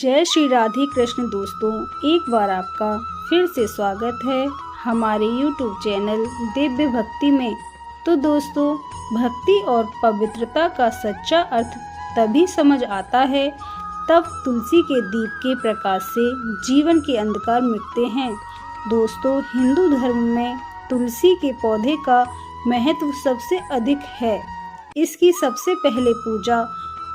जय श्री राधे कृष्ण दोस्तों, एक बार आपका फिर से स्वागत है हमारे YouTube चैनल दिव्य भक्ति में। तो दोस्तों, भक्ति और पवित्रता का सच्चा अर्थ तभी समझ आता है तब तुलसी के दीप के प्रकाश से जीवन के अंधकार मिटते हैं। दोस्तों, हिंदू धर्म में तुलसी के पौधे का महत्व सबसे अधिक है। इसकी सबसे पहले पूजा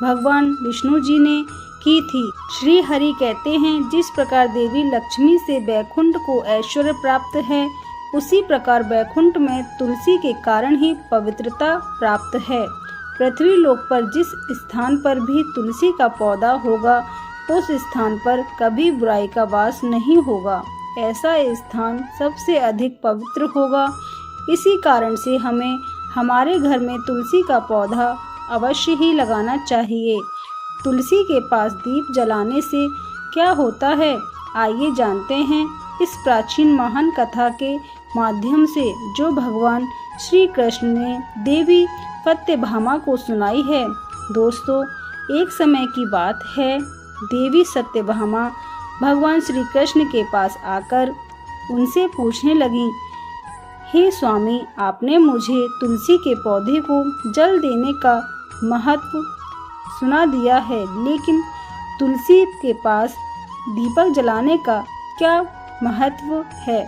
भगवान विष्णु जी ने की थी। श्री हरि कहते हैं, जिस प्रकार देवी लक्ष्मी से वैकुंठ को ऐश्वर्य प्राप्त है, उसी प्रकार वैकुंठ में तुलसी के कारण ही पवित्रता प्राप्त है। पृथ्वी लोक पर जिस स्थान पर भी तुलसी का पौधा होगा, उस स्थान पर कभी बुराई का वास नहीं होगा। ऐसा स्थान सबसे अधिक पवित्र होगा। इसी कारण से हमें हमारे घर में तुलसी का पौधा अवश्य ही लगाना चाहिए। तुलसी के पास दीप जलाने से क्या होता है, आइए जानते हैं इस प्राचीन महान कथा के माध्यम से, जो भगवान श्री कृष्ण ने देवी सत्यभामा को सुनाई है। दोस्तों, एक समय की बात है, देवी सत्यभामा भगवान श्री कृष्ण के पास आकर उनसे पूछने लगी, हे स्वामी, आपने मुझे तुलसी के पौधे को जल देने का महत्व सुना दिया है, लेकिन तुलसी के पास दीपक जलाने का क्या महत्व है?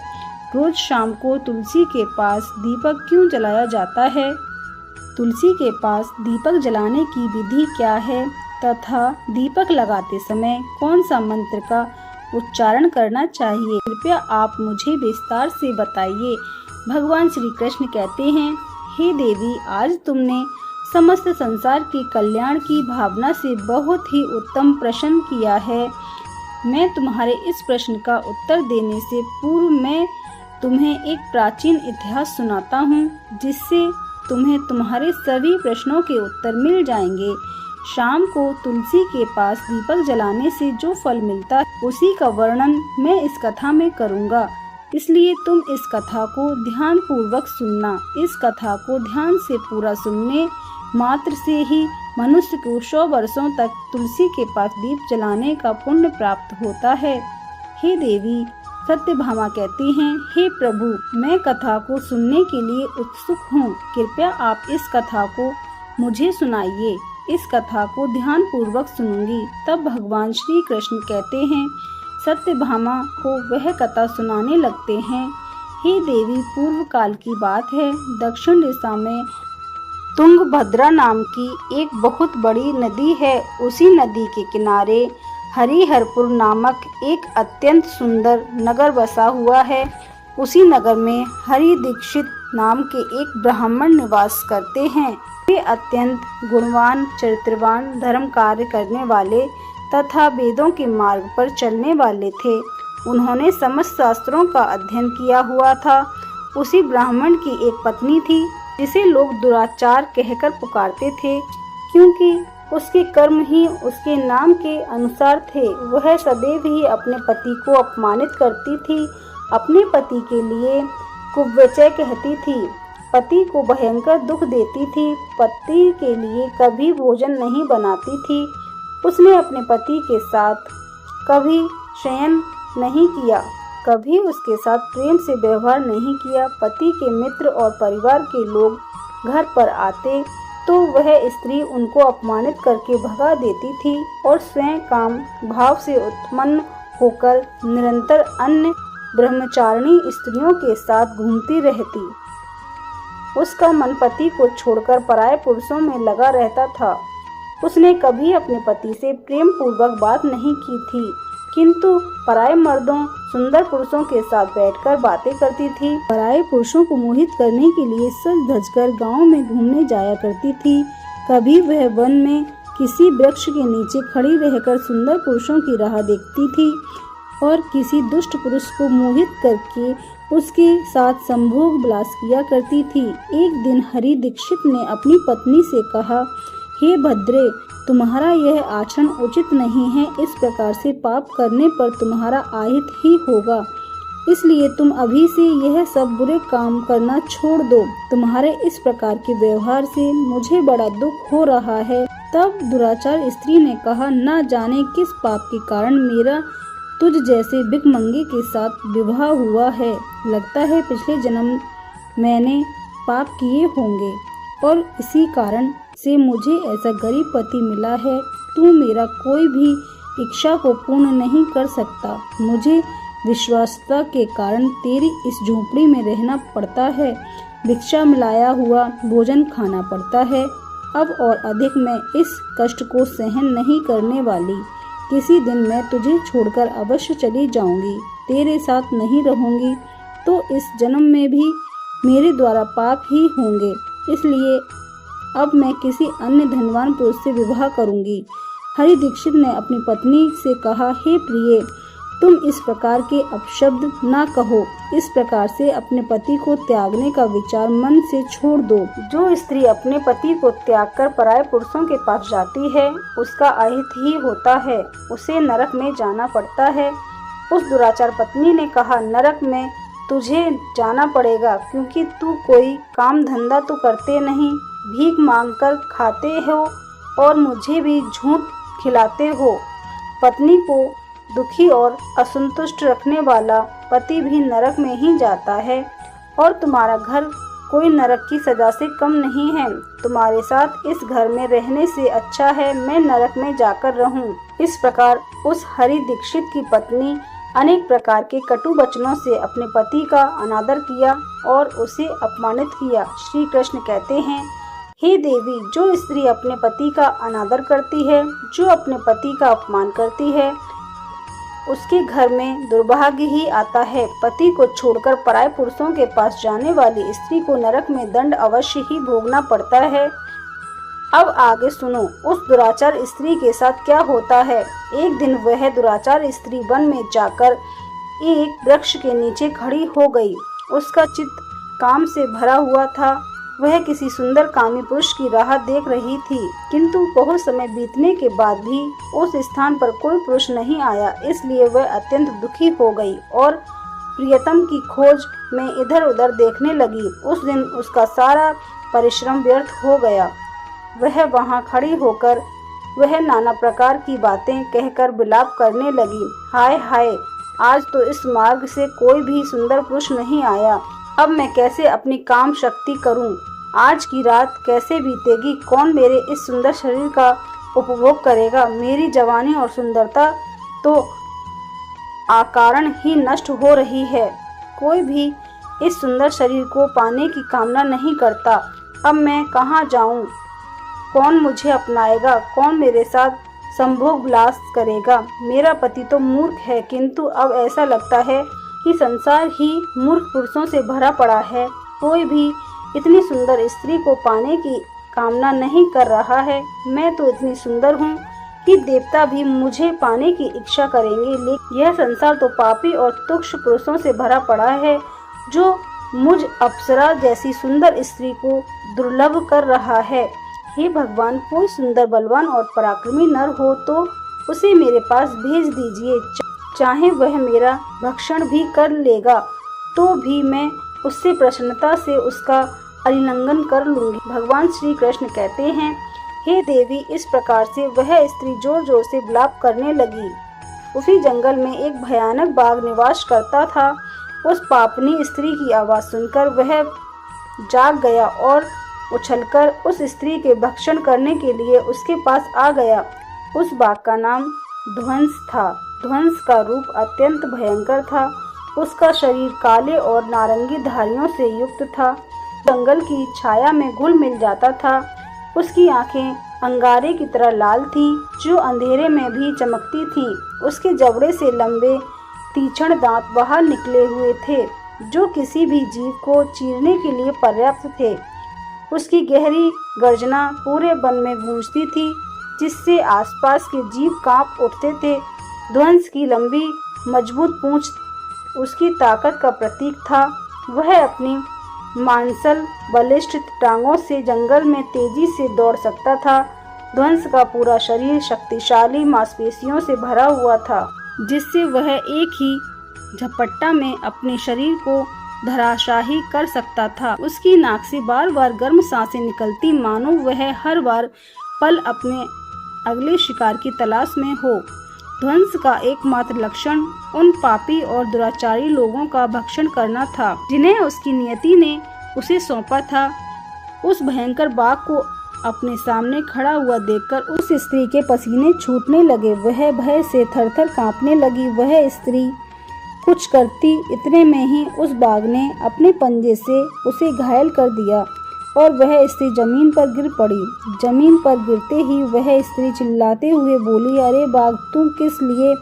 रोज शाम को तुलसी के पास दीपक क्यों जलाया जाता है? तुलसी के पास दीपक जलाने की विधि क्या है तथा दीपक लगाते समय कौन सा मंत्र का उच्चारण करना चाहिए? कृपया आप मुझे विस्तार से बताइए। भगवान श्री कृष्ण कहते हैं, हे देवी, आज तुमने समस्त संसार के कल्याण की भावना से बहुत ही उत्तम प्रश्न किया है। मैं तुम्हारे इस प्रश्न का उत्तर देने से पूर्व मैं तुम्हें एक प्राचीन इतिहास सुनाता हूँ, जिससे तुम्हें तुम्हारे सभी प्रश्नों के उत्तर मिल जाएंगे। शाम को तुलसी के पास दीपक जलाने से जो फल मिलता है, उसी का वर्णन मैं इस कथा में करूँगा, इसलिए तुम इस कथा को ध्यान पूर्वक सुनना। इस कथा को ध्यान से पूरा सुनने मात्र से ही मनुष्य को 100 वर्षों तक तुलसी के पास दीप जलाने का पुण्य प्राप्त होता है। हे देवी सत्यभामा कहती हैं, हे प्रभु, मैं कथा को सुनने के लिए उत्सुक हूँ। कृपया आप इस कथा को मुझे सुनाइए। इस कथा को ध्यान पूर्वक सुनूंगी। तब भगवान श्री कृष्ण कहते हैं, सत्यभामा को वह कथा सुनाने लगते हैं। हे देवी, पूर्व काल की बात है, दक्षिण दिशा में तुंगभद्रा नाम की एक बहुत बड़ी नदी है। उसी नदी के किनारे हरिहरपुर नामक एक अत्यंत सुंदर नगर बसा हुआ है। उसी नगर में हरि दीक्षित नाम के एक ब्राह्मण निवास करते हैं। वे अत्यंत गुणवान, चरित्रवान, धर्म कार्य करने वाले तथा वेदों के मार्ग पर चलने वाले थे। उन्होंने समस्त शास्त्रों का अध्ययन किया हुआ था। उसी ब्राह्मण की एक पत्नी थी, जिसे लोग दुराचार कहकर पुकारते थे, क्योंकि उसके कर्म ही उसके नाम के अनुसार थे। वह सदैव ही अपने पति को अपमानित करती थी, अपने पति के लिए कुवचय कहती थी, पति को भयंकर दुख देती थी, पति के लिए कभी भोजन नहीं बनाती थी। उसने अपने पति के साथ कभी शयन नहीं किया, कभी उसके साथ प्रेम से व्यवहार नहीं किया। पति के मित्र और परिवार के लोग घर पर आते तो वह स्त्री उनको अपमानित करके भगा देती थी और स्वयं काम भाव से उत्पन्न होकर निरंतर अन्य ब्रह्मचारिणी स्त्रियों के साथ घूमती रहती। उसका मन पति को छोड़कर पराये पुरुषों में लगा रहता था। उसने कभी अपने पति से प्रेम पूर्वक बात नहीं की थी, किंतु पराये मर्दों, सुंदर पुरुषों के साथ बैठकर बातें करती थी। पराये पुरुषों को मोहित करने के लिए सज धजकर गांव में घूमने जाया करती थी। कभी वह वन में किसी वृक्ष के नीचे खड़ी रहकर सुंदर पुरुषों की राह देखती थी और किसी दुष्ट पुरुष को मोहित करके उसके साथ संभोग विलास किया करती थी। एक दिन हरि दीक्षित ने अपनी पत्नी से कहा, हे भद्रे, तुम्हारा यह आचरण उचित नहीं है। इस प्रकार से पाप करने पर तुम्हारा आहित ही होगा, इसलिए तुम अभी से यह सब बुरे काम करना छोड़ दो। तुम्हारे इस प्रकार के व्यवहार से मुझे बड़ा दुख हो रहा है। तब दुराचार स्त्री ने कहा, न जाने किस पाप के कारण मेरा तुझ जैसे भिखमंगे के साथ विवाह हुआ है। लगता है पिछले जन्म मैंने पाप किए होंगे और इसी कारण से मुझे ऐसा गरीब पति मिला है। तू मेरा कोई भी इच्छा को पूर्ण नहीं कर सकता। मुझे विश्वासता के कारण तेरी इस झोपड़ी में रहना पड़ता है, भिक्षा मिलाया हुआ भोजन खाना पड़ता है। अब और अधिक मैं इस कष्ट को सहन नहीं करने वाली। किसी दिन मैं तुझे छोड़कर अवश्य चली जाऊंगी, तेरे साथ नहीं रहूंगी तो इस जन्म में भी मेरे द्वारा पाप ही होंगे। इसलिए अब मैं किसी अन्य धनवान पुरुष से विवाह करूंगी। हरि दीक्षित ने अपनी पत्नी से कहा, हे प्रिय, तुम इस प्रकार के अपशब्द ना कहो। इस प्रकार से अपने पति को त्यागने का विचार मन से छोड़ दो। जो स्त्री अपने पति को त्याग कर पराये पुरुषों के पास जाती है, उसका अहित ही होता है, उसे नरक में जाना पड़ता है। उस दुराचार पत्नी ने कहा, नरक में तुझे जाना पड़ेगा क्योंकि तू कोई काम धंधा तो करते नहीं, भीख मांगकर खाते हो और मुझे भी झूठ खिलाते हो। पत्नी को दुखी और असंतुष्ट रखने वाला पति भी नरक में ही जाता है और तुम्हारा घर कोई नरक की सजा से कम नहीं है। तुम्हारे साथ इस घर में रहने से अच्छा है मैं नरक में जाकर रहूं। इस प्रकार उस हरि दीक्षित की पत्नी अनेक प्रकार के कटु वचनों से अपने पति का अनादर किया और उसे अपमानित किया। श्री कृष्ण कहते हैं, हे देवी, जो स्त्री अपने पति का अनादर करती है, जो अपने पति का अपमान करती है, उसके घर में दुर्भाग्य ही आता है। पति को छोड़कर पराये पुरुषों के पास जाने वाली स्त्री को नरक में दंड अवश्य ही भोगना पड़ता है। अब आगे सुनो उस दुराचार स्त्री के साथ क्या होता है। एक दिन वह दुराचार स्त्री वन में जाकर एक वृक्ष के नीचे खड़ी हो गई। उसका चित्त काम से भरा हुआ था। वह किसी सुंदर कामी पुरुष की राह देख रही थी, किंतु बहुत समय बीतने के बाद भी उस स्थान पर कोई पुरुष नहीं आया। इसलिए वह अत्यंत दुखी हो गई और प्रियतम की खोज में इधर उधर देखने लगी। उस दिन उसका सारा परिश्रम व्यर्थ हो गया। वह वहां खड़ी होकर वह नाना प्रकार की बातें कहकर विलाप करने लगी। हाय हाय, आज तो इस मार्ग से कोई भी सुंदर पुरुष नहीं आया। अब मैं कैसे अपनी काम शक्ति करूं? आज की रात कैसे बीतेगी? कौन मेरे इस सुंदर शरीर का उपभोग करेगा? मेरी जवानी और सुंदरता तो अकारण ही नष्ट हो रही है। कोई भी इस सुंदर शरीर को पाने की कामना नहीं करता। अब मैं कहाँ जाऊं? कौन मुझे अपनाएगा? कौन मेरे साथ संभोग विलास करेगा? मेरा पति तो मूर्ख है, किंतु अब ऐसा लगता है कि संसार ही मूर्ख पुरुषों से भरा पड़ा है। कोई भी इतनी सुंदर स्त्री को पाने की कामना नहीं कर रहा है। मैं तो इतनी सुंदर हूँ कि देवता भी मुझे पाने की इच्छा करेंगे, लेकिन यह संसार तो पापी और तुच्छ पुरुषों से भरा पड़ा है, जो मुझ अप्सरा जैसी सुंदर स्त्री को दुर्लभ कर रहा है। हे भगवान, कोई सुंदर, बलवान और पराक्रमी नर हो तो उसे मेरे पास भेज दीजिए। चाहे वह मेरा भक्षण भी कर लेगा तो भी मैं उससे प्रसन्नता से उसका आलिंगन कर लूंगी। भगवान श्री कृष्ण कहते हैं, हे देवी, इस प्रकार से वह स्त्री जोर जोर से विलाप करने लगी। उसी जंगल में एक भयानक बाघ निवास करता था। उस पापनी स्त्री की आवाज सुनकर वह जाग गया और उछलकर उस स्त्री के भक्षण करने के लिए उसके पास आ गया। उस बाघ का नाम ध्वंस था। ध्वंस का रूप अत्यंत भयंकर था। उसका शरीर काले और नारंगी धारियों से युक्त था। जंगल की छाया में घुल मिल जाता था। उसकी आंखें अंगारे की तरह लाल थीं, जो अंधेरे में भी चमकती थीं। उसके जबड़े से लंबे तीक्ष्ण दांत बाहर निकले हुए थे, जो किसी भी जीव को चीरने के लिए पर्याप्त थे। उसकी गहरी गर्जना पूरे वन में गूंजती थी, जिससे आसपास के जीव कांप उठते थे। ध्वंस की लंबी मजबूत पूंछ उसकी ताकत का प्रतीक था। वह अपनी मांसल बलिष्ठ टांगों से जंगल में तेजी से दौड़ सकता था। ध्वंस का पूरा शरीर शक्तिशाली मांसपेशियों से भरा हुआ था, जिससे वह एक ही झपट्टा में अपने शरीर को धराशाही कर सकता था। उसकी नाक से बार बार गर्म सांसें निकलती, मानो वह हर बार पल अपने अगले शिकार की तलाश में हो। ध्वंस का एकमात्र लक्षण उन पापी और दुराचारी लोगों का भक्षण करना था जिन्हें उसकी नियति ने उसे सौंपा था। उस भयंकर बाघ को अपने सामने खड़ा हुआ देखकर उस स्त्री के पसीने छूटने लगे। वह भय से थरथर कांपने लगी। वह स्त्री कुछ करती इतने में ही उस बाघ ने अपने पंजे से उसे घायल कर दिया और वह स्त्री जमीन पर गिर पड़ी। जमीन पर गिरते ही वह स्त्री चिल्लाते हुए बोली, अरे बाघ, तू किस लिए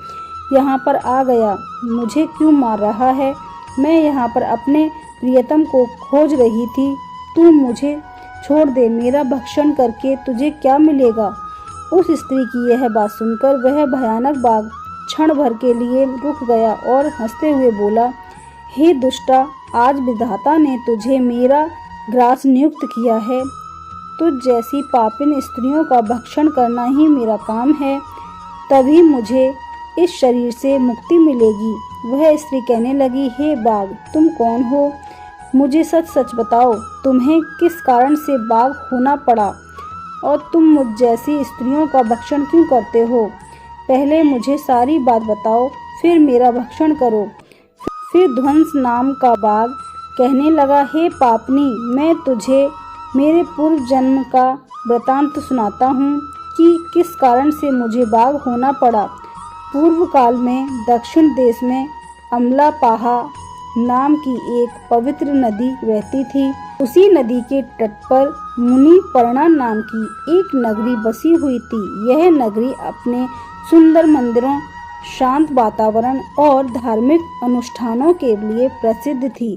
यहाँ पर आ गया? मुझे क्यों मार रहा है? मैं यहाँ पर अपने प्रियतम को खोज रही थी। तू मुझे छोड़ दे। मेरा भक्षण करके तुझे क्या मिलेगा? उस स्त्री की यह बात सुनकर वह भयानक बाघ क्षण भर के लिए रुक गया और हंसते हुए बोला, हे दुष्टा, आज विधाता ने तुझे मेरा ग्रास नियुक्त किया है। तुझ जैसी पापिन स्त्रियों का भक्षण करना ही मेरा काम है, तभी मुझे इस शरीर से मुक्ति मिलेगी। वह स्त्री कहने लगी, हे बाघ, तुम कौन हो? मुझे सच सच बताओ, तुम्हें किस कारण से बाघ होना पड़ा और तुम मुझ जैसी स्त्रियों का भक्षण क्यों करते हो? पहले मुझे सारी बात बताओ, फिर मेरा भक्षण करो। फिर ध्वंस नाम का बाघ कहने लगा, हे पापनी, मैं तुझे मेरे पूर्व जन्म का वृतांत सुनाता हूँ कि किस कारण से मुझे बाघ होना पड़ा। पूर्व काल में दक्षिण देश में अमलापाहा नाम की एक पवित्र नदी बहती थी। उसी नदी के तट पर मुनि पर्णा नाम की एक नगरी बसी हुई थी। यह नगरी अपने सुंदर मंदिरों, शांत वातावरण और धार्मिक अनुष्ठानों के लिए प्रसिद्ध थी।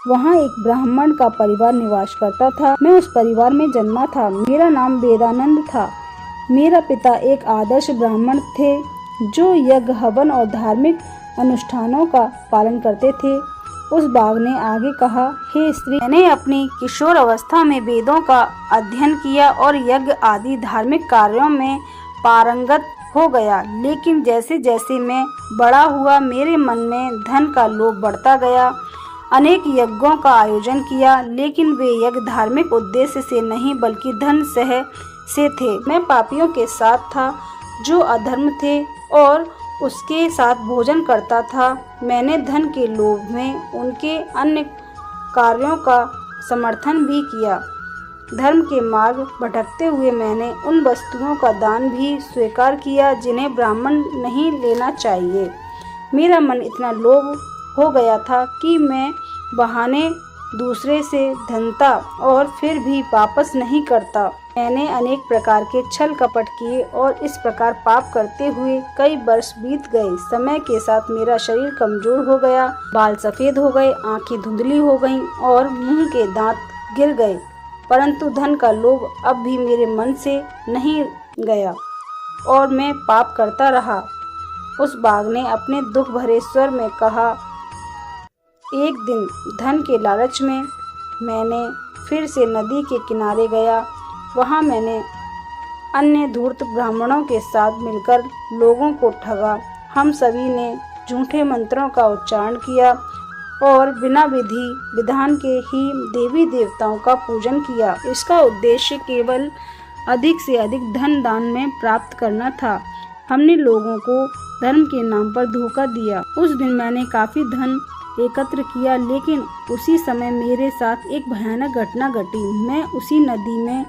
वहाँ एक ब्राह्मण का परिवार निवास करता था। मैं उस परिवार में जन्मा था। मेरा नाम वेदानंद था। मेरा पिता एक आदर्श ब्राह्मण थे जो यज्ञ, हवन और धार्मिक अनुष्ठानों का पालन करते थे। उस बाघ ने आगे कहा, हे स्त्री, मैंने अपनी किशोर अवस्था में वेदों का अध्ययन किया और यज्ञ आदि धार्मिक कार्यों में पारंगत हो गया, लेकिन जैसे जैसे मैं बड़ा हुआ मेरे मन में धन का लोभ बढ़ता गया। अनेक यज्ञों का आयोजन किया, लेकिन वे यज्ञ धार्मिक उद्देश्य से नहीं बल्कि धन सह से थे। मैं पापियों के साथ था जो अधर्म थे और उसके साथ भोजन करता था। मैंने धन के लोभ में उनके अन्य कार्यों का समर्थन भी किया। धर्म के मार्ग भटकते हुए मैंने उन वस्तुओं का दान भी स्वीकार किया जिन्हें ब्राह्मण नहीं लेना चाहिए। मेरा मन इतना लोभ हो गया था कि मैं बहाने दूसरे से धनता और फिर भी वापस नहीं करता। मैंने अनेक प्रकार के छल कपट किए और इस प्रकार पाप करते हुए कई वर्ष बीत गए। समय के साथ मेरा शरीर कमजोर हो गया, बाल सफेद हो गए, आंखें धुंधली हो गईं और मुंह के दांत गिर गए, परंतु धन का लोभ अब भी मेरे मन से नहीं गया और मैं पाप करता रहा। उस बाघ ने अपने दुख भरे स्वर में कहा, एक दिन धन के लालच में मैंने फिर से नदी के किनारे गया। वहाँ मैंने अन्य धूर्त ब्राह्मणों के साथ मिलकर लोगों को ठगा। हम सभी ने झूठे मंत्रों का उच्चारण किया और बिना विधि विधान के ही देवी देवताओं का पूजन किया। इसका उद्देश्य केवल अधिक से अधिक धन दान में प्राप्त करना था। हमने लोगों को धर्म के नाम पर धोखा दिया। उस दिन मैंने काफी धन एकत्र किया, लेकिन उसी समय मेरे साथ एक भयानक घटना घटी। मैं उसी नदी में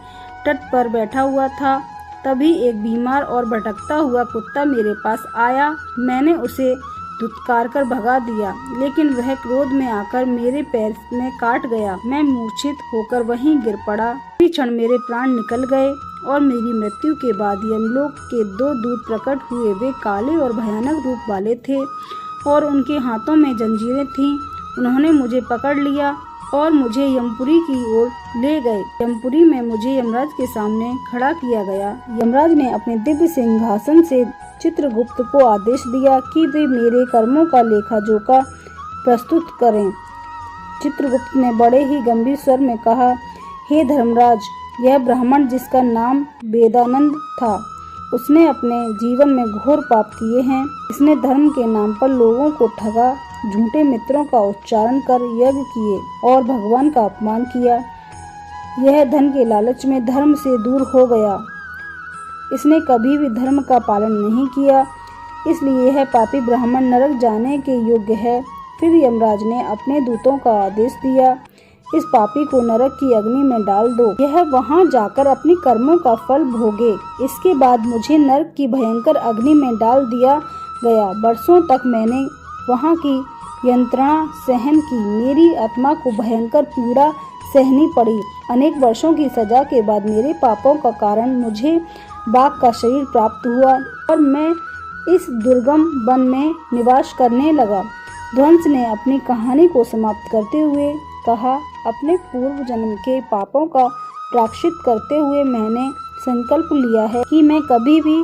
तट पर बैठा हुआ था, तभी एक बीमार और भटकता हुआ कुत्ता मेरे पास आया। मैंने उसे धुतकार कर भगा दिया, लेकिन वह क्रोध में आकर मेरे पैर में काट गया। मैं मूर्छित होकर वहीं गिर पड़ा। उसी क्षण मेरे प्राण निकल गए और मेरी मृत्यु के बाद यमलोक के दो दूत प्रकट हुए। वे काले और भयानक रूप वाले थे और उनके हाथों में जंजीरें थीं। उन्होंने मुझे पकड़ लिया और मुझे यमपुरी की ओर ले गए। यमपुरी में मुझे यमराज के सामने खड़ा किया गया। यमराज ने अपने दिव्य सिंहासन से चित्रगुप्त को आदेश दिया कि वे मेरे कर्मों का लेखा जोखा प्रस्तुत करें। चित्रगुप्त ने बड़े ही गंभीर स्वर में कहा, हे धर्मराज, यह ब्राह्मण जिसका नाम वेदानंद था, उसने अपने जीवन में घोर पाप किए हैं। इसने धर्म के नाम पर लोगों को ठगा, झूठे मित्रों का उच्चारण कर यज्ञ किए और भगवान का अपमान किया। यह धन के लालच में धर्म से दूर हो गया। इसने कभी भी धर्म का पालन नहीं किया, इसलिए यह पापी ब्राह्मण नरक जाने के योग्य है। फिर यमराज ने अपने दूतों का आदेश दिया, इस पापी को नरक की अग्नि में डाल दो, यह वहां जाकर अपनी कर्मों का फल भोगे। इसके बाद मुझे नरक की भयंकर अग्नि में डाल दिया गया। वर्षों तक मैंने वहां की यंत्रणा सहन की, मेरी आत्मा को भयंकर पीड़ा सहनी पड़ी। अनेक वर्षों की सजा के बाद मेरे पापों का कारण मुझे बाघ का शरीर प्राप्त हुआ और मैं इस दुर्गम वन में निवास करने लगा। ध्वंस ने अपनी कहानी को समाप्त करते हुए कहा, अपने पूर्व जन्म के पापों का प्रायश्चित करते हुए मैंने संकल्प लिया है कि मैं कभी भी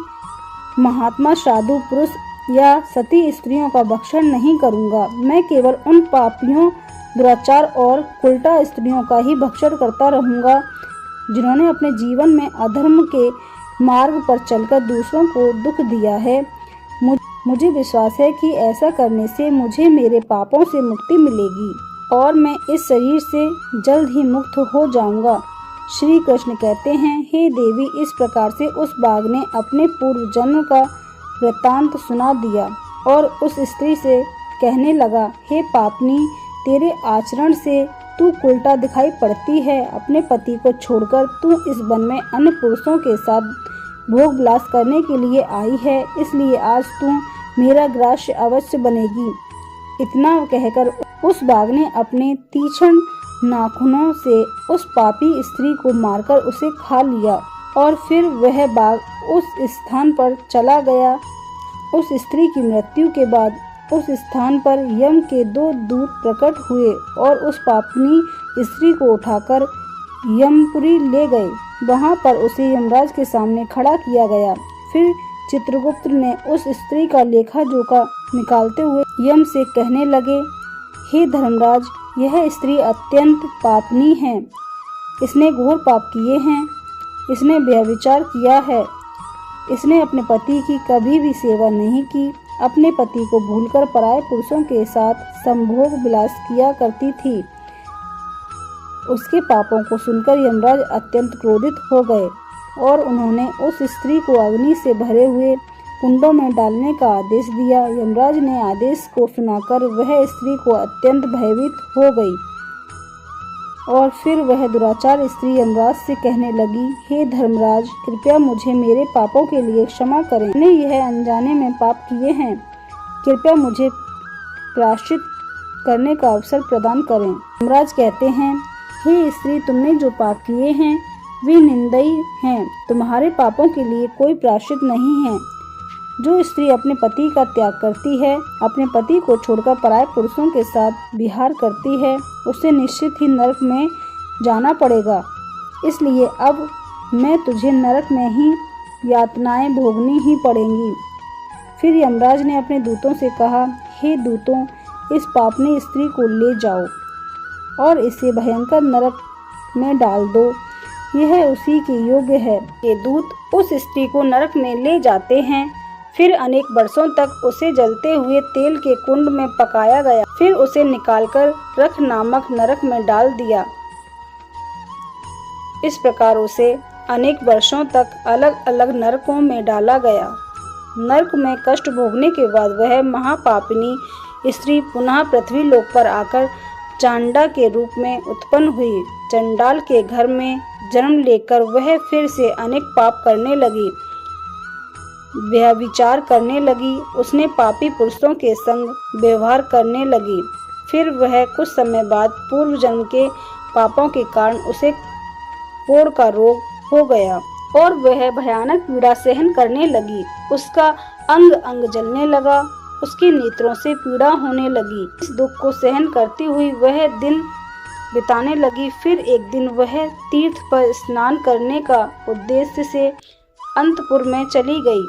महात्मा साधु पुरुष या सती स्त्रियों का भक्षण नहीं करूंगा। मैं केवल उन पापियों, दुराचार और उल्टा स्त्रियों का ही भक्षण करता रहूंगा जिन्होंने अपने जीवन में अधर्म के मार्ग पर चलकर दूसरों को दुख दिया है। मुझे विश्वास है कि ऐसा करने से मुझे मेरे पापों से मुक्ति मिलेगी और मैं इस शरीर से जल्द ही मुक्त हो जाऊंगा। श्री कृष्ण कहते हैं, हे देवी, इस प्रकार से उस बाघ ने अपने पूर्व जन्म का वृत्तांत सुना दिया और उस स्त्री से कहने लगा, हे पापनी, तेरे आचरण से तू उल्टा दिखाई पड़ती है। अपने पति को छोड़कर तू इस वन में अन्य पुरुषों के साथ भोग विलास करने के लिए आई है, इसलिए आज तू मेरा ग्राह्य अवश्य बनेगी। इतना कहकर उस बाघ ने अपने तीक्ष्ण नाखूनों से उस पापी स्त्री को मारकर उसे खा लिया और फिर वह बाघ उस स्थान पर चला गया। उस स्त्री की मृत्यु के बाद उस स्थान पर यम के 2 दूत प्रकट हुए और उस पापनी स्त्री को उठाकर यमपुरी ले गए। वहां पर उसे यमराज के सामने खड़ा किया गया। फिर चित्रगुप्त ने उस स्त्री का लेखा जोखा निकालते हुए यम से कहने लगे, हे धर्मराज, यह स्त्री अत्यंत पापनी है। इसने घोर पाप किए हैं। इसने व्यभिचार किया है। इसने अपने पति की कभी भी सेवा नहीं की। अपने पति को भूलकर पराये पुरुषों के साथ संभोग विलास किया करती थी। उसके पापों को सुनकर यमराज अत्यंत क्रोधित हो गए और उन्होंने उस स्त्री को अग्नि से भरे हुए कुंडों में डालने का आदेश दिया। यमराज ने आदेश को सुनाकर वह स्त्री को अत्यंत भयभीत हो गई और फिर वह दुराचार स्त्री यमराज से कहने लगी, हे धर्मराज, कृपया मुझे मेरे पापों के लिए क्षमा करें। मैंने यह अनजाने में पाप किए हैं। कृपया मुझे प्रायश्चित करने का अवसर प्रदान करें। यमराज कहते हैं, हे स्त्री, तुमने जो पाप किए हैं वे निंदनीय हैं। तुम्हारे पापों के लिए कोई प्रायश्चित नहीं है। जो स्त्री अपने पति का त्याग करती है, अपने पति को छोड़कर पराये पुरुषों के साथ विहार करती है, उसे निश्चित ही नरक में जाना पड़ेगा। इसलिए अब मैं तुझे नरक में ही यातनाएं भोगनी ही पड़ेंगी। फिर यमराज ने अपने दूतों से कहा, हे दूतों, इस पापनी स्त्री को ले जाओ और इसे भयंकर नरक में डाल दो। यह उसी के योग्य है। ये दूत उस स्त्री को नरक में ले जाते हैं। फिर अनेक वर्षों तक उसे जलते हुए तेल के कुंड में पकाया गया। फिर उसे निकालकर रख नामक नरक में डाल दिया। इस प्रकार उसे अनेक वर्षों तक अलग अलग नरकों में डाला गया। नरक में कष्ट भोगने के बाद वह महापापिनी स्त्री पुनः पृथ्वी लोक पर आकर चांडा के रूप में उत्पन्न हुई। चंडाल के घर में जन्म लेकर वह फिर से अनेक पाप करने लगी, व्यभिचार करने लगी। उसने पापी पुरुषों के संग व्यवहार करने लगी। फिर वह कुछ समय बाद पूर्व जन्म के पापों के कारण उसे कोढ़ का रोग हो गया और वह भयानक पीड़ा सहन करने लगी। उसका अंग अंग जलने लगा। उसके नेत्रों से पीड़ा होने लगी। इस दुख को सहन करती हुई वह दिन बिताने लगी। फिर एक दिन वह तीर्थ पर स्नान करने का उद्देश्य से अंतपुर में चली गई।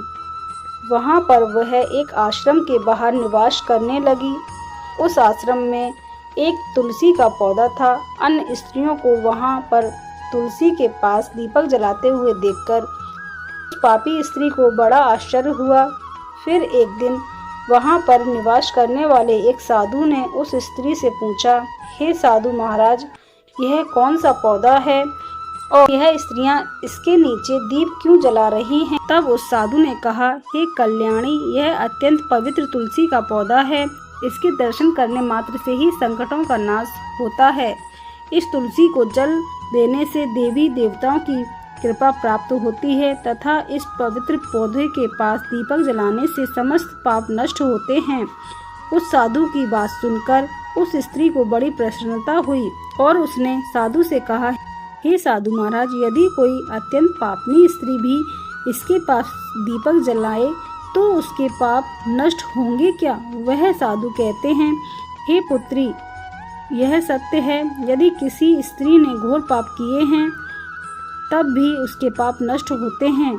वहां पर वह एक आश्रम के बाहर निवास करने लगी। उस आश्रम में एक तुलसी का पौधा था। अन्य स्त्रियों को वहां पर तुलसी के पास दीपक जलाते हुए देखकर उस पापी स्त्री को बड़ा आश्चर्य हुआ। फिर एक दिन वहां पर निवास करने वाले एक साधु ने उस स्त्री से पूछा, हे साधु महाराज, यह कौन सा पौधा है और यह स्त्रियां इसके नीचे दीप क्यों जला रही हैं? तब उस साधु ने कहा, हे कल्याणी, यह अत्यंत पवित्र तुलसी का पौधा है। इसके दर्शन करने मात्र से ही संकटों का नाश होता है। इस तुलसी को जल देने से देवी देवताओं की कृपा प्राप्त होती है तथा इस पवित्र पौधे के पास दीपक जलाने से समस्त पाप नष्ट होते हैं। उस साधु की बात सुनकर उस स्त्री को बड़ी प्रसन्नता हुई और उसने साधु से कहा, हे साधु महाराज, यदि कोई अत्यंत पापनी स्त्री भी इसके पास दीपक जलाए तो उसके पाप नष्ट होंगे क्या? वह साधु कहते हैं, हे पुत्री, यह सत्य है। यदि किसी स्त्री ने घोर पाप किए हैं तब भी उसके पाप नष्ट होते हैं।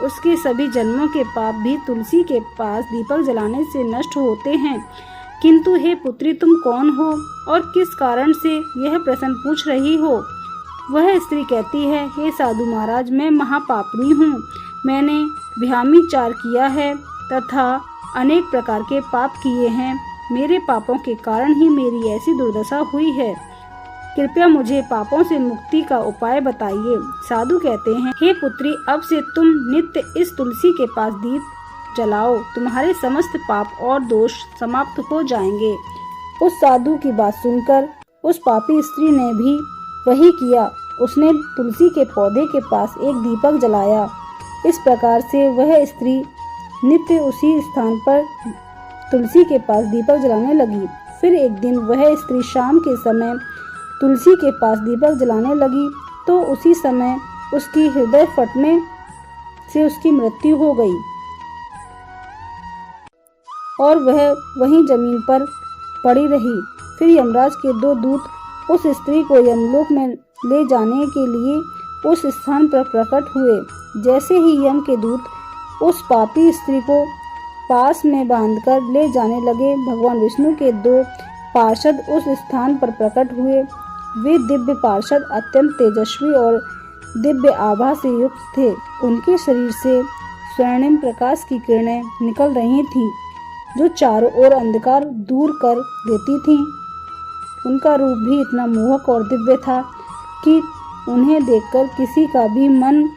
उसके सभी जन्मों के पाप भी तुलसी के पास दीपक जलाने से नष्ट होते हैं। किंतु हे पुत्री, तुम कौन हो और किस कारण से यह प्रश्न पूछ रही हो? वह स्त्री कहती है, हे साधु महाराज, मैं महापापनी हूँ। मैंने व्यभिचार किया है तथा अनेक प्रकार के पाप किए हैं। मेरे पापों के कारण ही मेरी ऐसी दुर्दशा हुई है। कृपया मुझे पापों से मुक्ति का उपाय बताइए। साधु कहते हैं, हे पुत्री, अब से तुम नित्य इस तुलसी के पास दीप जलाओ, तुम्हारे समस्त पाप और दोष समाप्त हो जाएंगे। उस साधु की बात सुनकर उस पापी स्त्री ने भी वही किया। उसने तुलसी के पौधे के पास एक दीपक जलाया। इस प्रकार से वह स्त्री नित्य उसी स्थान पर तुलसी के पास दीपक जलाने लगी। फिर एक दिन वह स्त्री शाम के समय तुलसी के पास दीपक जलाने लगी तो उसी समय उसकी हृदय फटने से उसकी मृत्यु हो गई और वह वहीं जमीन पर पड़ी रही। फिर यमराज के 2 दूत उस स्त्री को यमलोक में ले जाने के लिए उस स्थान पर प्रकट हुए। जैसे ही यम के दूत उस पापी स्त्री को पास में बांधकर ले जाने लगे, भगवान विष्णु के 2 पार्षद उस स्थान पर प्रकट हुए। वे दिव्य पार्षद अत्यंत तेजस्वी और दिव्य आभा से युक्त थे। उनके शरीर से स्वर्णिम प्रकाश की किरणें निकल रही थीं, जो चारों ओर अंधकार दूर कर देती थीं। उनका रूप भी इतना मोहक और दिव्य था कि उन्हें देखकर किसी का भी मन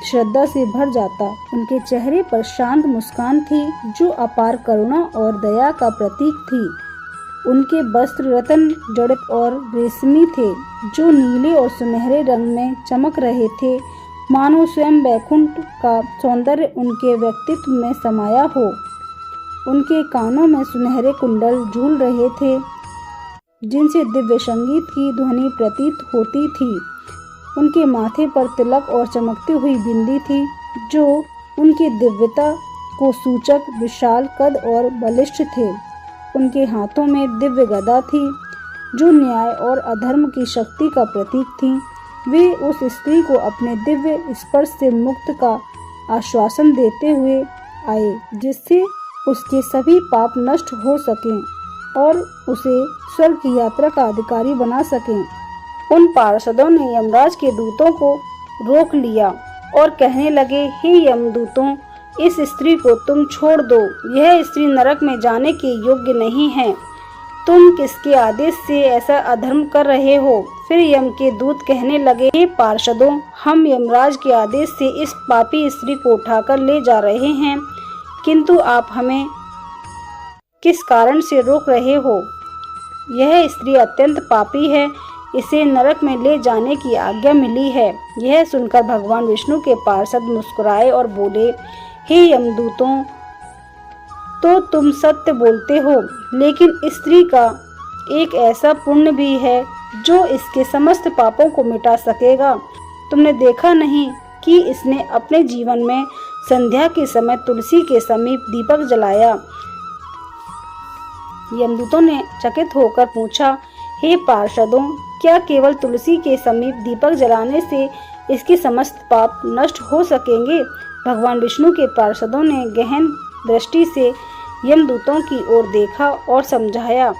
श्रद्धा से भर जाता। उनके चेहरे पर शांत मुस्कान थी, जो अपार करुणा और दया का प्रतीक थी। उनके वस्त्र रत्न जड़ित और रेशमी थे, जो नीले और सुनहरे रंग में चमक रहे थे, मानो स्वयं वैकुंठ का सौंदर्य उनके व्यक्तित्व में समाया हो। उनके कानों में सुनहरे कुंडल झूल रहे थे, जिनसे दिव्य संगीत की ध्वनि प्रतीत होती थी। उनके माथे पर तिलक और चमकती हुई बिंदी थी, जो उनकी दिव्यता को सूचक विशाल कद और बलिष्ठ थे। उनके हाथों में दिव्य गदा थी, जो न्याय और अधर्म की शक्ति का प्रतीक थी। वे उस स्त्री को अपने दिव्य स्पर्श से मुक्त का आश्वासन देते हुए आए, जिससे उसके सभी पाप नष्ट हो सकें और उसे स्वर्ग की यात्रा का अधिकारी बना सकें। उन पार्षदों ने यमराज के दूतों को रोक लिया और कहने लगे, हे यमदूतों, इस स्त्री को तुम छोड़ दो। यह स्त्री नरक में जाने के योग्य नहीं है। तुम किसके आदेश से ऐसा अधर्म कर रहे हो? फिर यम के दूत कहने लगे, हे पार्षदों, हम यमराज के आदेश से इस पापी स्त्री को उठाकर ले जा रहे हैं, किंतु आप हमें किस कारण से रोक रहे हो? यह स्त्री अत्यंत पापी है, इसे नरक में ले जाने की आज्ञा मिली है। यह सुनकर भगवान विष्णु के पार्षद मुस्कुराए और बोले, हे यमदूतों, तो तुम सत्य बोलते हो, लेकिन स्त्री का एक ऐसा पुण्य भी है जो इसके समस्त पापों को मिटा सकेगा। तुमने देखा नहीं कि इसने अपने जीवन में संध्या के समय तुलसी के समीप दीपक जलाया? यमदूतों ने चकित होकर पूछा, हे पार्षदों, क्या केवल तुलसी के समीप दीपक जलाने से इसके समस्त पाप नष्ट हो सकेंगे? भगवान विष्णु के पार्षदों ने गहन दृष्टि से यमदूतों की ओर देखा और समझाया,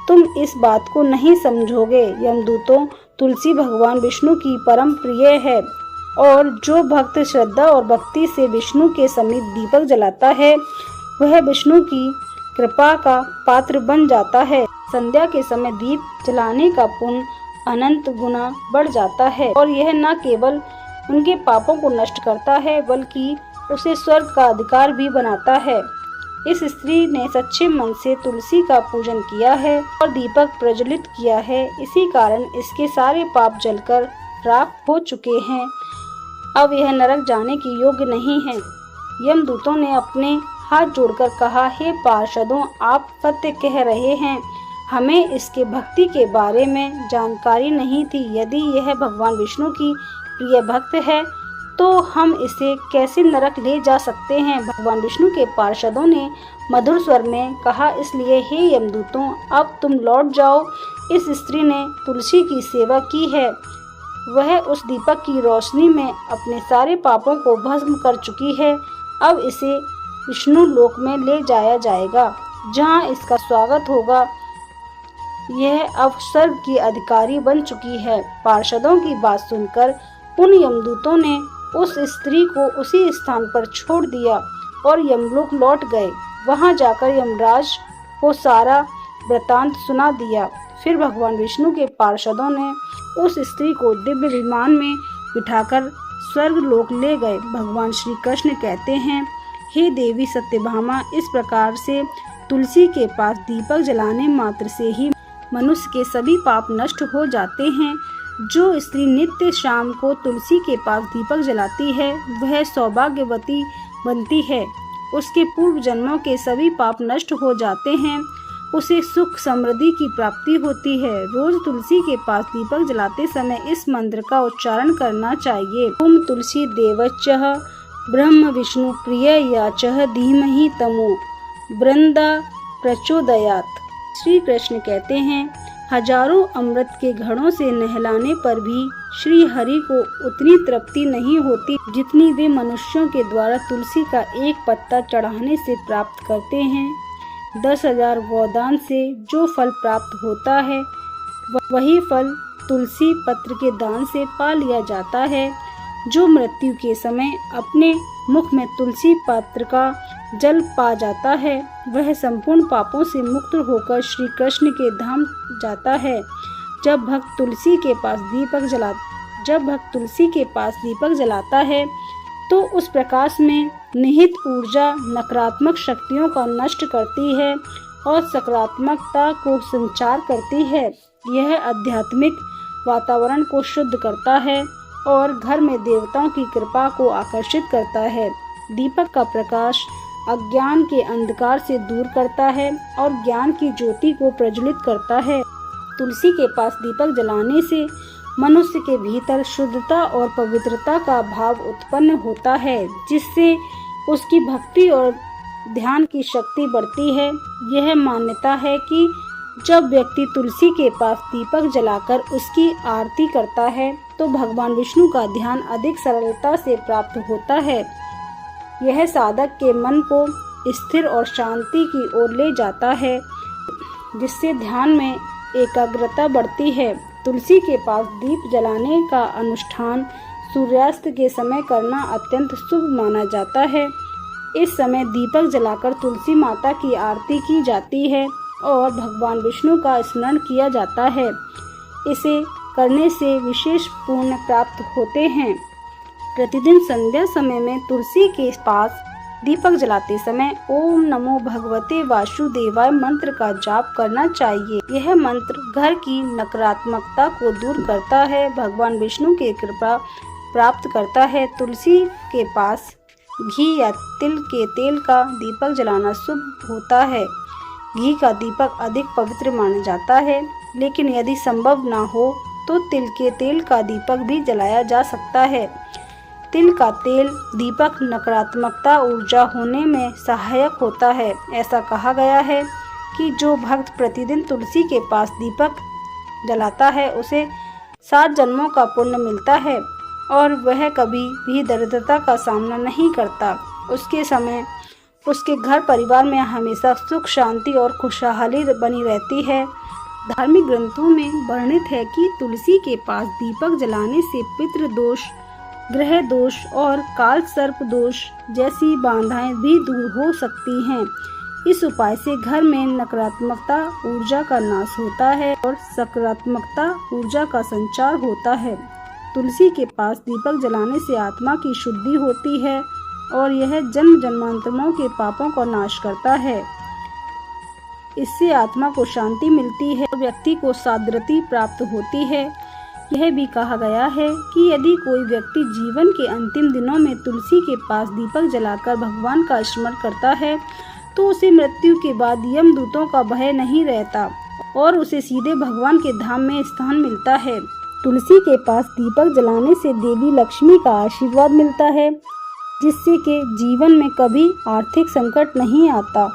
तुम इस बात को नहीं समझोगे। यमदूतों, तुलसी भगवान विष्णु की परम प्रिय है और जो भक्त श्रद्धा और भक्ति से विष्णु के समीप दीपक जलाता है, वह विष्णु की कृपा का पात्र बन जाता है। संध्या के समय दीप जलाने का पुण्य अनंत गुना बढ़ जाता है और यह न केवल उनके पापों को नष्ट करता है बल्कि उसे स्वर्ग का अधिकार भी बनाता है। इस स्त्री ने सच्चे मन से तुलसी का पूजन किया है और दीपक प्रज्वलित किया है, इसी कारण इसके सारे पाप जलकर राख हो चुके हैं। अब यह नरक जाने की योग्य नहीं है। यमदूतों ने अपने हाथ जोड़कर कहा, हे पार्षदों, आप सत्य कह रहे हैं, हमें इसके भक्ति के बारे में जानकारी नहीं थी। यदि यह भगवान विष्णु की प्रिय भक्त है तो हम इसे कैसे नरक ले जा सकते हैं। भगवान विष्णु के पार्षदों ने मधुर स्वर में कहा, इसलिए हे यमदूतों, अब तुम लौट जाओ। इस स्त्री ने तुलसी की सेवा की है, वह उस दीपक की रोशनी में अपने सारे पापों को भस्म कर चुकी है। अब इसे विष्णु लोक में ले जाया जाएगा, जहाँ इसका स्वागत होगा। यह अब स्वर्ग की अधिकारी बन चुकी है। पार्षदों की बात सुनकर उन यमदूतों ने उस स्त्री को उसी स्थान पर छोड़ दिया और यमलोक लौट गए। वहां जाकर यमराज को सारा वृतांत सुना दिया। फिर भगवान विष्णु के पार्षदों ने उस स्त्री को दिव्य विमान में बिठाकर स्वर्ग लोक ले गए। भगवान श्री कृष्ण कहते हैं, हे देवी सत्यभामा, इस प्रकार से तुलसी के पास दीपक जलाने मात्र से ही मनुष्य के सभी पाप नष्ट हो जाते हैं। जो स्त्री नित्य शाम को तुलसी के पास दीपक जलाती है वह सौभाग्यवती बनती है। उसके पूर्व जन्मों के सभी पाप नष्ट हो जाते हैं, उसे सुख समृद्धि की प्राप्ति होती है। रोज तुलसी के पास दीपक जलाते समय इस मंत्र का उच्चारण करना चाहिए, ओम तुलसी देवच्चः ब्रह्म विष्णु प्रिय याचः धीमहि तमो वृंदा प्रचोदयात्। श्री कृष्ण कहते हैं, हजारों अमृत के घड़ों से नहलाने पर भी श्री हरि को उतनी तृप्ति नहीं होती जितनी वे मनुष्यों के द्वारा तुलसी का एक पत्ता चढ़ाने से प्राप्त करते हैं। 10,000 गोदान से जो फल प्राप्त होता है वही फल तुलसी पत्र के दान से पा लिया जाता है। जो मृत्यु के समय अपने मुख में तुलसी पत्र का जल पा जाता है वह संपूर्ण पापों से मुक्त होकर श्री कृष्ण के धाम जाता है। जब भक्त तुलसी के पास दीपक जलाता है तो उस प्रकाश में निहित ऊर्जा नकारात्मक शक्तियों का नष्ट करती है और सकारात्मकता को संचार करती है। यह आध्यात्मिक वातावरण को शुद्ध करता है और घर में देवताओं की कृपा को आकर्षित करता है। दीपक का प्रकाश अज्ञान के अंधकार से दूर करता है और ज्ञान की ज्योति को प्रज्वलित करता है। तुलसी के पास दीपक जलाने से मनुष्य के भीतर शुद्धता और पवित्रता का भाव उत्पन्न होता है, जिससे उसकी भक्ति और ध्यान की शक्ति बढ़ती है। यह मान्यता है कि जब व्यक्ति तुलसी के पास दीपक जलाकर उसकी आरती करता है तो भगवान विष्णु का ध्यान अधिक सरलता से प्राप्त होता है। यह साधक के मन को स्थिर और शांति की ओर ले जाता है, जिससे ध्यान में एकाग्रता बढ़ती है। तुलसी के पास दीप जलाने का अनुष्ठान सूर्यास्त के समय करना अत्यंत शुभ माना जाता है। इस समय दीपक जलाकर तुलसी माता की आरती की जाती है और भगवान विष्णु का स्मरण किया जाता है। इसे करने से विशेष पुण्य प्राप्त होते हैं। प्रतिदिन संध्या समय में तुलसी के पास दीपक जलाते समय ओम नमो भगवते वासुदेवाय मंत्र का जाप करना चाहिए। यह मंत्र घर की नकारात्मकता को दूर करता है, भगवान विष्णु की कृपा प्राप्त करता है। तुलसी के पास घी या तिल के तेल का दीपक जलाना शुभ होता है। घी का दीपक अधिक पवित्र माना जाता है, लेकिन यदि संभव ना हो तो तिल के तेल का दीपक भी जलाया जा सकता है। तिल का तेल दीपक नकारात्मकता ऊर्जा होने में सहायक होता है। ऐसा कहा गया है कि जो भक्त प्रतिदिन तुलसी के पास दीपक जलाता है उसे 7 जन्मों का पुण्य मिलता है और वह कभी भी दरिद्रता का सामना नहीं करता। उसके घर परिवार में हमेशा सुख शांति और खुशहाली बनी रहती है। धार्मिक ग्रंथों में वर्णित है कि तुलसी के पास दीपक जलाने से पितृदोष, ग्रह दोष और काल सर्प दोष जैसी बाधाएं भी दूर हो सकती हैं। इस उपाय से घर में नकारात्मकता ऊर्जा का नाश होता है और सकारात्मकता ऊर्जा का संचार होता है। तुलसी के पास दीपक जलाने से आत्मा की शुद्धि होती है और यह जन्म जन्मांतरों के पापों का नाश करता है। इससे आत्मा को शांति मिलती है और व्यक्ति को सद्गति प्राप्त होती है। यह भी कहा गया है कि यदि कोई व्यक्ति जीवन के अंतिम दिनों में तुलसी के पास दीपक जलाकर भगवान का स्मरण करता है तो उसे मृत्यु के बाद यमदूतों का भय नहीं रहता और उसे सीधे भगवान के धाम में स्थान मिलता है। तुलसी के पास दीपक जलाने से देवी लक्ष्मी का आशीर्वाद मिलता है, जिससे कि जीवन में कभी आर्थिक संकट नहीं आता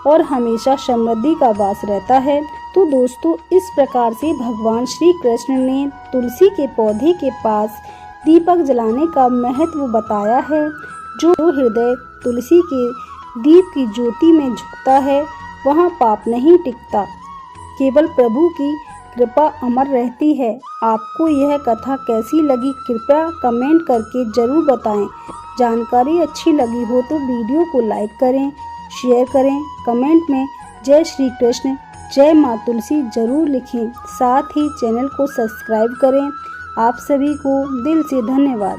और हमेशा समृद्धि का वास रहता है। तो दोस्तों, इस प्रकार से भगवान श्री कृष्ण ने तुलसी के पौधे के पास दीपक जलाने का महत्व बताया है। जो हृदय तुलसी के दीप की ज्योति में झुकता है वहाँ पाप नहीं टिकता, केवल प्रभु की कृपा अमर रहती है। आपको यह कथा कैसी लगी कृपया कमेंट करके जरूर बताएं। जानकारी अच्छी लगी हो तो वीडियो को लाइक करें, शेयर करें, कमेंट में जय श्री कृष्ण, जय माँ तुलसी जरूर लिखें। साथ ही चैनल को सब्सक्राइब करें। आप सभी को दिल से धन्यवाद।